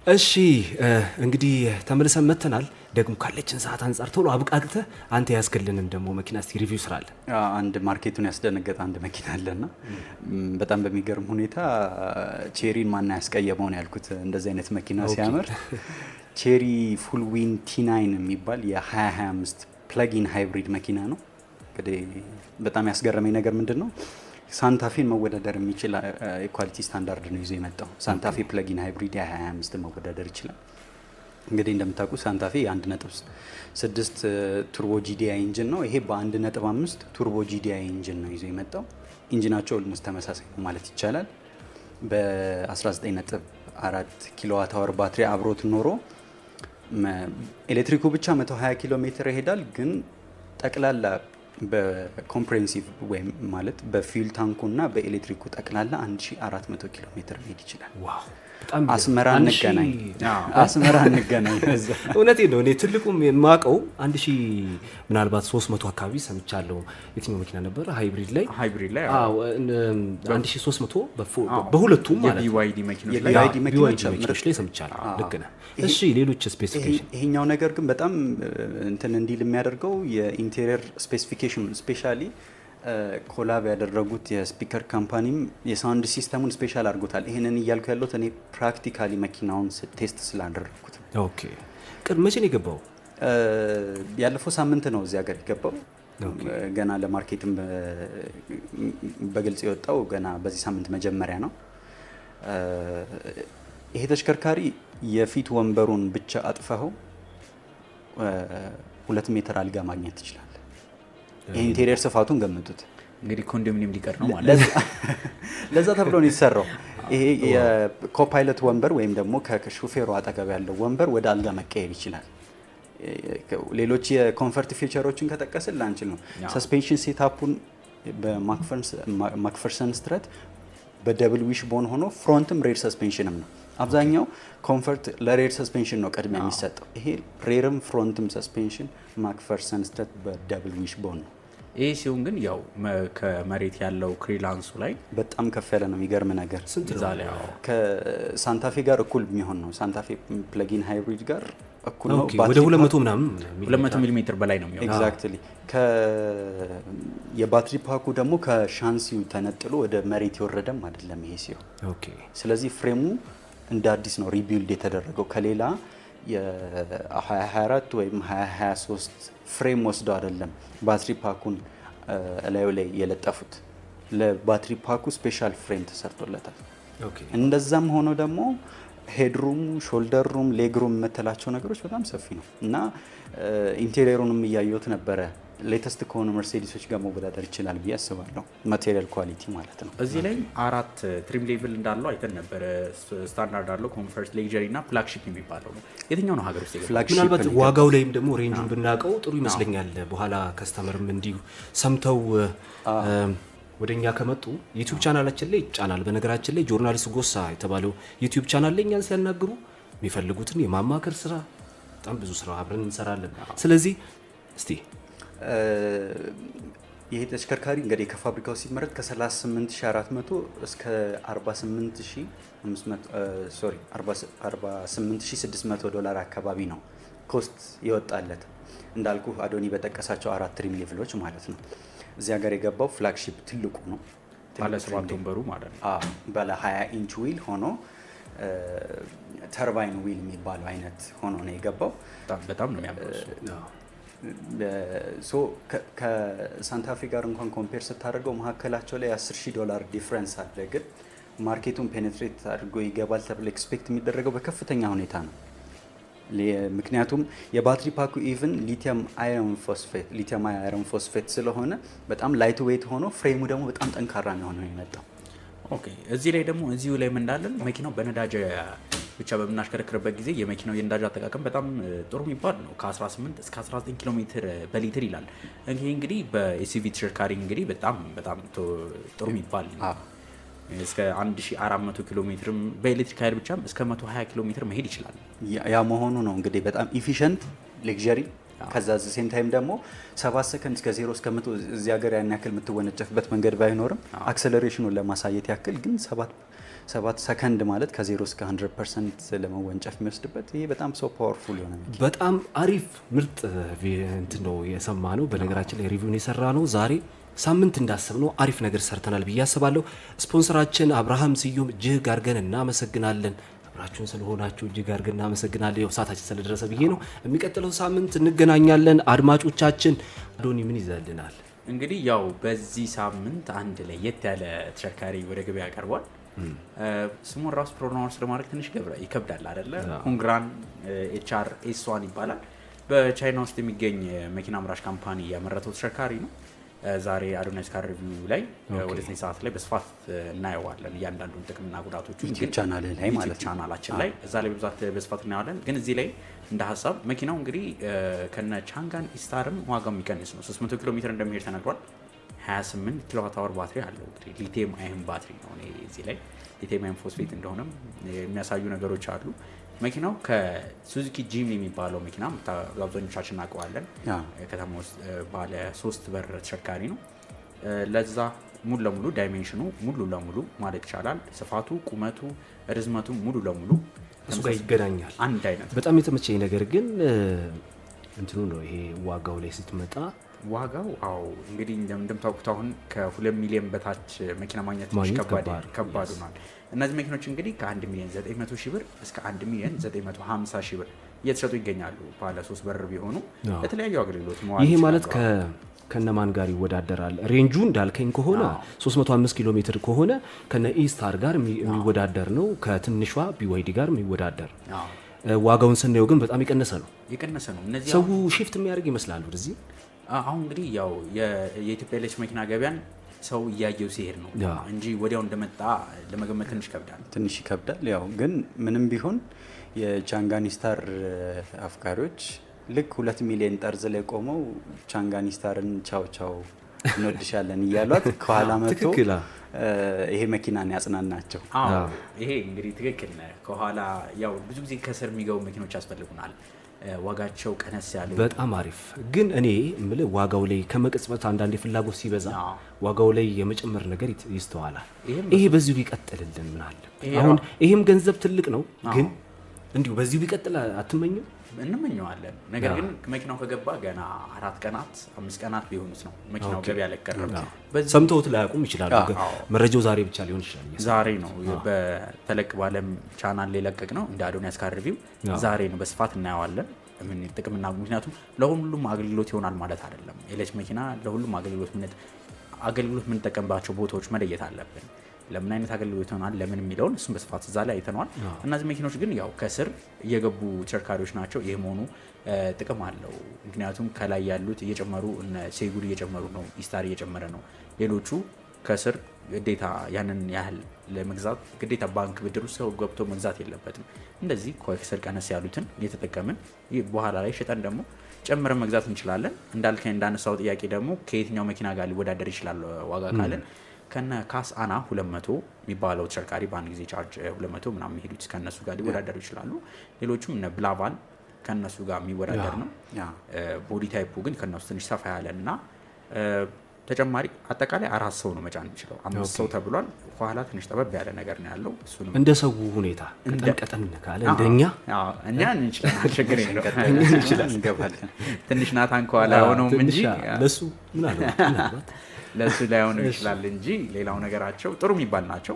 እሺ እንግዲህ ተመልሰን መተናል። ደግሞ ካለችን ሰዓት አንጻር ቶሎ አብቃቅተህ አንተ ያስከልንን ደግሞ መኪና እስቲ ሪቪው ስራለን። አንድ ማርኬቱን ያስደነገጠ አንድ መኪና አለና በጣም በሚገርም ሁኔታ ቼሪን ማን ያስቀየመው ነው ያልኩት። እንደዚህ አይነት መኪና ሲያምር ቼሪ ፉልዊን ቲ9 የሚባል የ2025 ፕለጊን ሃይብሪድ መኪና ነው። እንግዲህ በጣም ያስገረመኝ ነገር ምንድነው ሳንታፌን መወዳደር የሚችል የኳሊቲ ስታንዳርድ ነው ይዞ የመጣው። ሳንታፌ ፕለጊን ሃይብሪድ የ2025 መወዳደር ይችላል። እንግዲህ እንደምታውቁ ሳንታፌ የ1.6 ቱርቦ ጂዲአይ ኢንጂን ነው። ይሄ በ1.5 ቱርቦ ጂዲአይ ኢንጂን ነው ይዞ የመጣው። ኢንጂናቸው ኦልሞስት ተመሳሳይ ነው ማለት ይቻላል። በ19.4 ኪሎዋት አወር ባትሪ አብሮት ኖሮ ኤሌክትሪኩ ብቻ 120 ኪሎ ሜትር ይሄዳል። ግን ጠቅላላ በኮምፕሬሄንሲቭ ወይም ማለት በፊውል ታንኩና በኤሌክትሪኩ ጠቅላላ 1400 ኪሎ ሜትር መሄድ ይችላል። ዋው አስመራ እንገናኝ። እውነቴን ነው። እኔ ትልቁም የማውቀው 1000 ምናልባት 300 አካባቢ ሰምቻለሁ። የትኛው መኪና ነበር? ሃይብሪድ ላይ አዎ 1300 በሁለቱም ማለት ነው የቢዋይዲ መኪኖች ላይ ሰምቻለሁ። ልክ ነህ። እሺ ሌሎች ስፔሲፊኬሽን ይሄኛው ነገር ግን በጣም እንትን እንዲል የሚያደርገው የኢንቴሪየር ስፔሲፊኬሽን ስፔሻሊ ኮላብ ያደረጉት የስፒከር ካምፓኒም የሳውንድ ሲስተሙን ስፔሻል አድርጎታል። ይሄንን እያልኩ ያለሁት እኔ ፕራክቲካሊ መኪናውን ቴስት ስላደረኩት። ኦኬ መቼ ነው የገባው? ያለፈው ሳምንት ነው እዚህ ሀገር የገባው። ገና ለማርኬትም በግልጽ የወጣው ገና በዚህ ሳምንት መጀመሪያ ነው። ይሄ ተሽከርካሪ የፊት ወንበሩን ብቻ አጥፈኸው 2 ሜትር አልጋ ማግኘት ትችላለህ። ኢንቴሪየር ስፋቱን ገምቱት። እንግዲህ ኮንዶሚኒየም ሊቀር ነው ማለት ለዛ ተብሎ ነው የተሰራው። ይሄ የኮፓይለት ወንበር ወይም ደግሞ ከሹፌሩ አጠገብ ያለው ወንበር ወደ አልጋ መቀየር ይችላል። ሌሎች የኮምፈርት ፊቸሮችን ከጠቀስን ላንችል ነው። ሰስፔንሽን ሴታፑን በማክፈርሰን ስትረት በደብል ዊሽ ቦን ሆኖ ፍሮንትም ሬር ሰስፔንሽንም ነው። አብዛኛው ኮምፈርት ለሬር ሰስፔንሽን ነው ቅድሚያ የሚሰጠው። ይሄ ሬርም ፍሮንትም ሰስፔንሽን ማክፈርሰን ስትረት በደብል ዊሽ ቦን ነው። ይሄ ሲሆን ግን ያው ከመሬት ያለው ክሊራንሱ ላይ በጣም ከፍ ያለ ነው። የሚገርም ነገር ስንት ነው? ከሳንታፌ ጋር እኩል የሚሆን ነው። ሳንታፌ ፕለጊን ሃይብሪድ ጋር እኩል ነው። ወደ 200 ምናምን 200 ሚሊ ሜትር በላይ ነው የሚሆነው። ኤግዛክትሊ። የባትሪ ፓኩ ደግሞ ከሻንሲው ተነጥሎ ወደ መሬት የወረደም አይደለም ይሄ ሲሆን። ኦኬ ስለዚህ ፍሬሙ እንደ አዲስ ነው ሪቢልድ የተደረገው። ከሌላ የ2024 ወይም 2023 ፍሬም ወስዶ አይደለም ባትሪ ፓኩን ላዩ ላይ የለጠፉት። ለባትሪ ፓኩ ስፔሻል ፍሬም ተሰርቶለታል። እንደዛም ሆኖ ደግሞ ሄድሩም፣ ሾልደር ሩም፣ ሌግ ሩም የምትላቸው ነገሮች በጣም ሰፊ ነው እና ኢንቴሪየሩንም እያየሁት ነበረ። ሌተስት ከሆኑ መርሴዲሶች ጋር መወዳደር ይችላል ብዬ አስባለሁ። ማቴሪያል ኳሊቲ ማለት ነው። እዚህ ላይ 4 ትሪም ሌቭል እንዳለው አይተን ነበረ። ስታንዳርድ አለው፣ ኮምፈርት፣ ሌክዠሪ እና ፍላግሺፕ የሚባለው ነው። የትኛው ነው ሀገር ውስጥ የገባው? ምናልባት ዋጋው ላይም ደግሞ ሬንጁን ብናውቀው ጥሩ ይመስለኛል። በኋላ ከስተመርም እንዲሁ ሰምተው ወደኛ ከመጡ ዩቲዩብ ቻናላችን ላይ ይጫናል። በነገራችን ላይ ጆርናሊስት ጎሳ የተባለው ዩቲዩብ ቻናል ላይ እኛን ሲያናግሩ የሚፈልጉትን የማማከር ስራ በጣም ብዙ ስራ አብረን እንሰራለን። ስለዚህ እስቲ ይሄ ተሽከርካሪ እንግዲህ ከፋብሪካው ሲመረት ከ38400 እስከ 48600 ዶላር አካባቢ ነው ኮስት ይወጣለት። እንዳልኩ አዶኒ በጠቀሳቸው 4 ትሪም ሌቭሎች ማለት ነው። እዚህ ሀገር የገባው ፍላግሺፕ ትልቁ ነው። ባለ 7 ወንበሩ ማለት ነው። ባለ 20 ኢንች ዊል ሆኖ ተርባይን ዊል የሚባለው አይነት ሆኖ ነው የገባው። በጣም ነው የሚያምረው። ከሳንታፌ ጋር እንኳን ኮምፔር ስታደርገው መካከላቸው ላይ $10,000 ዲፍረንስ አለ። ግን ማርኬቱን ፔኔትሬት አድርጎ ይገባል ተብሎ ኤክስፔክት የሚደረገው በከፍተኛ ሁኔታ ነው። ምክንያቱም የባትሪ ፓኩ ኢቭን ሊቲየም አይረን ፎስፌት ስለሆነ በጣም ላይት ዌይት ሆኖ ፍሬሙ ደግሞ በጣም ጠንካራ ነው የመጣው። ኦኬ እዚህ ላይ ደግሞ እዚሁ ላይ እንዳለን መኪናው በነዳጅ ብቻ በምናሽከረክርበት ጊዜ የመኪናው የነዳጅ አጠቃቀም በጣም ጥሩ የሚባል ነው። ከ18 እስከ 19 ኪሎ ሜትር በሊትር ይላል። ይሄ እንግዲህ በኤስዩቪ ተሽከርካሪ እንግዲህ በጣም ጥሩ የሚባል ነው። እስከ 1400 ኪሎ ሜትርም በኤሌክትሪክ ኃይል ብቻም እስከ 120 ኪሎ ሜትር መሄድ ይችላል። ያ መሆኑ ነው እንግዲህ በጣም ኢፊሸንት ሌክዠሪ። ከዛ ሴም ታይም ደግሞ 7 ሰከንድ እስከ 0 እስከ 100 እዚህ ሀገር ያን ያክል የምትወነጨፍበት መንገድ ባይኖርም አክሰለሬሽኑን ለማሳየት ያክል ግን 7 ሰከንድ ማለት ከ0 እስከ 100% ለመወንጨፍ የሚወስድበት ይሄ በጣም ሶ ፓወርፉል የሆነ መኪና በጣም አሪፍ ምርጥ እንትን ነው የሰማ ነው። በነገራችን ላይ ሪቪውን የሰራ ነው ዛሬ ሳምንት እንዳሰብነው አሪፍ ነገር ሰርተናል ብዬ አስባለሁ። ስፖንሰራችን አብርሃም ስዩም እጅግ አድርገን እናመሰግናለን። አብራችሁን ስለሆናችሁ እጅግ አድርገን እናመሰግናለን። ያው ሰዓታችን ስለደረሰ ብዬ ነው። የሚቀጥለው ሳምንት እንገናኛለን። አድማጮቻችን አዶኒ ምን ይዘልናል? እንግዲህ ያው በዚህ ሳምንት አንድ ለየት ያለ ተሽከርካሪ ወደ ገበያ ቀርቧል። ስሙን ራሱ ፕሮናውንስ ለማድረግ ትንሽ ይከብዳል አይደለ? ሁንግራን HR S1 ይባላል። በቻይና ውስጥ የሚገኝ መኪና አምራች ካምፓኒ ያመረተው ተሽከርካሪ ነው። ዛሬ አዶናይስ ካር ሪቪው ላይ ወደ 9 ሰዓት ላይ በስፋት እናየዋለን። እያንዳንዱን ጥቅምና ጉዳቶቹ ዩቲዩብ ቻናል ላይ ማለት ቻናላችን ላይ እዛ ላይ በስፋት እናየዋለን። ግን እዚህ ላይ እንደ ሀሳብ መኪናው እንግዲህ ከነ ቻንጋን ኢስታርም ዋጋው የሚቀንስ ነው። 300 ኪሎ ሜትር እንደሚሄድ ተነግሯል። 28 ኪሎዋት አወር ባትሪ አለው። እንግዲህ ሊቲየም አየን ባትሪ ነው። እዚህ ላይ ሊቲየም አየን ፎስፌት እንደሆነም የሚያሳዩ ነገሮች አሉ። መኪናው ከሱዙኪ ጂምኒ የሚባለው መኪና አብዛኞቻችን እናውቀዋለን። ከተማ ውስጥ ባለ 3 በር ተሽከርካሪ ነው። ለዛ ሙሉ ለሙሉ ዳይሜንሽኑ ሙሉ ለሙሉ ማለት ይቻላል ስፋቱ፣ ቁመቱ፣ ርዝመቱ ሙሉ ለሙሉ እሱ ጋር ይገናኛል። አንድ አይነት በጣም የተመቸኝ ነገር ግን እንትኑ ነው። ይሄ ዋጋው ላይ ስትመጣ ዋጋው እንግዲህ እንደምታውቁት አሁን ከ2 ሚሊዮን በታች መኪና ማግኘት ከባድ ሆኗል። እነዚህ መኪኖች እንግዲህ ከ1 ሚሊዮን 900 ሺህ ብር እስከ 1 ሚሊዮን 950 ሺህ ብር እየተሸጡ ይገኛሉ። ባለ 3 በር ቢሆኑ ለተለያዩ አገልግሎት መዋል ይሄ ማለት ከነማን ጋር ይወዳደራል? ሬንጁ እንዳልከኝ ከሆነ 305 ኪሎ ሜትር ከሆነ ከነ ኢስታር ጋር የሚወዳደር ነው። ከትንሿ BYD ጋር የሚወዳደር ዋጋውን ስናየው ግን በጣም የቀነሰ ነው። እነዚህ ሰው ሺፍት የሚያደርግ ይመስላል ወደዚህ። አሁን እንግዲህ ያው የኢትዮጵያ ኤሌክትሪክ መኪና ገበያን ሰው እያየው ሲሄድ ነው እንጂ ወዲያው እንደመጣ ለመገመት ትንሽ ይከብዳል። ያው ግን ምንም ቢሆን የቻንጋን ኢስታር አፍቃሪዎች ልክ 2 ሚሊዮን ጠርዝ ላይ ቆመው ቻንጋን ኢስታርን ቻው ቻው እንወድሻለን እያሏት ከኋላ መጥቶ ይሄ መኪናን ያጽናናቸው። ይሄ እንግዲህ ትክክል ነው። ከኋላ ያው ብዙ ጊዜ ከስር የሚገቡ መኪኖች ያስፈልጉናል። ዋጋቸው ቀነስ ያለ በጣም አሪፍ። ግን እኔ የምልህ ዋጋው ላይ ከመቅጽበት አንዳንድ ፍላጎት ሲበዛ ዋጋው ላይ የመጨመር ነገር ይስተዋላል። ይሄ በዚሁ ቢቀጥልልን ምን አለ? አሁን ይሄም ገንዘብ ትልቅ ነው፣ ግን እንዲሁ በዚሁ ቢቀጥል አትመኝም? እንመኘዋለን። ነገር ግን መኪናው ከገባ ገና 4 ቀናት 5 ቀናት ቢሆኑት ነው መኪናው ገበያ ላይ ቀረበ። ሰምተውት ላያውቁም ይችላሉ። መረጃው ዛሬ ብቻ ሊሆን ይችላል። ዛሬ ነው በተለቅ ባለም ቻናል ላይ ለቀቅ ነው። እንደ አዶናይስ ካር ሪቪው ዛሬ ነው በስፋት እናየዋለን። ምን ጥቅምና ምክንያቱም ለሁሉም አገልግሎት ይሆናል ማለት አይደለም። ኤሌክትሪክ መኪና ለሁሉም አገልግሎት የምንጠቀምባቸው ቦታዎች መለየት አለብን። ለምን አይነት አገልግሎት ይሆናል ለምን የሚለውን እሱን በስፋት እዛ ላይ አይተነዋል። እነዚህ መኪኖች ግን ያው ከስር እየገቡ ተሽከርካሪዎች ናቸው። ይሄ መሆኑ ጥቅም አለው። ምክንያቱም ከላይ ያሉት እየጨመሩ ሴጉር እየጨመሩ ነው፣ ኢስታር እየጨመረ ነው። ሌሎቹ ከስር ግዴታ ያንን ያህል ለመግዛት ግዴታ ባንክ ብድር ውስጥ ገብቶ መግዛት የለበትም። እንደዚህ ከስር ቀነስ ያሉትን እየተጠቀምን በኋላ ላይ ሸጠን ደግሞ ጨምረን መግዛት እንችላለን። እንዳነሳው ጥያቄ ደግሞ ከየትኛው መኪና ጋር ሊወዳደር ይችላል ዋጋ ካለን ከነ ካስ አና 200 የሚባለው ተሽከርካሪ በአንድ ጊዜ ቻርጅ 200 ምናምን የሚሄዱት ከነሱ ጋር ሊወዳደሩ ይችላሉ። ሌሎቹም እነ ብላቫል ከነሱ ጋር የሚወዳደር ነው። ቦዲ ታይፑ ግን ከነሱ ትንሽ ሰፋ ያለና ተጨማሪ አጠቃላይ 4 ሰው ነው መጫን የሚችለው። 5 ሰው ተብሏል። ከኋላ ትንሽ ጠበብ ያለ ነገር ነው ያለው። እሱንም እንደ ሰው ሁኔታ ቀጠን ካለ እንደኛ እኛ እንችላለን፣ ችግር የለውም። ትንሽ ናታን ከኋላ ሆነው እንጂ ለሱ ምን አለ ለሱ ላይ ሆነው ይችላል እንጂ ሌላው ነገራቸው ጥሩ የሚባል ናቸው።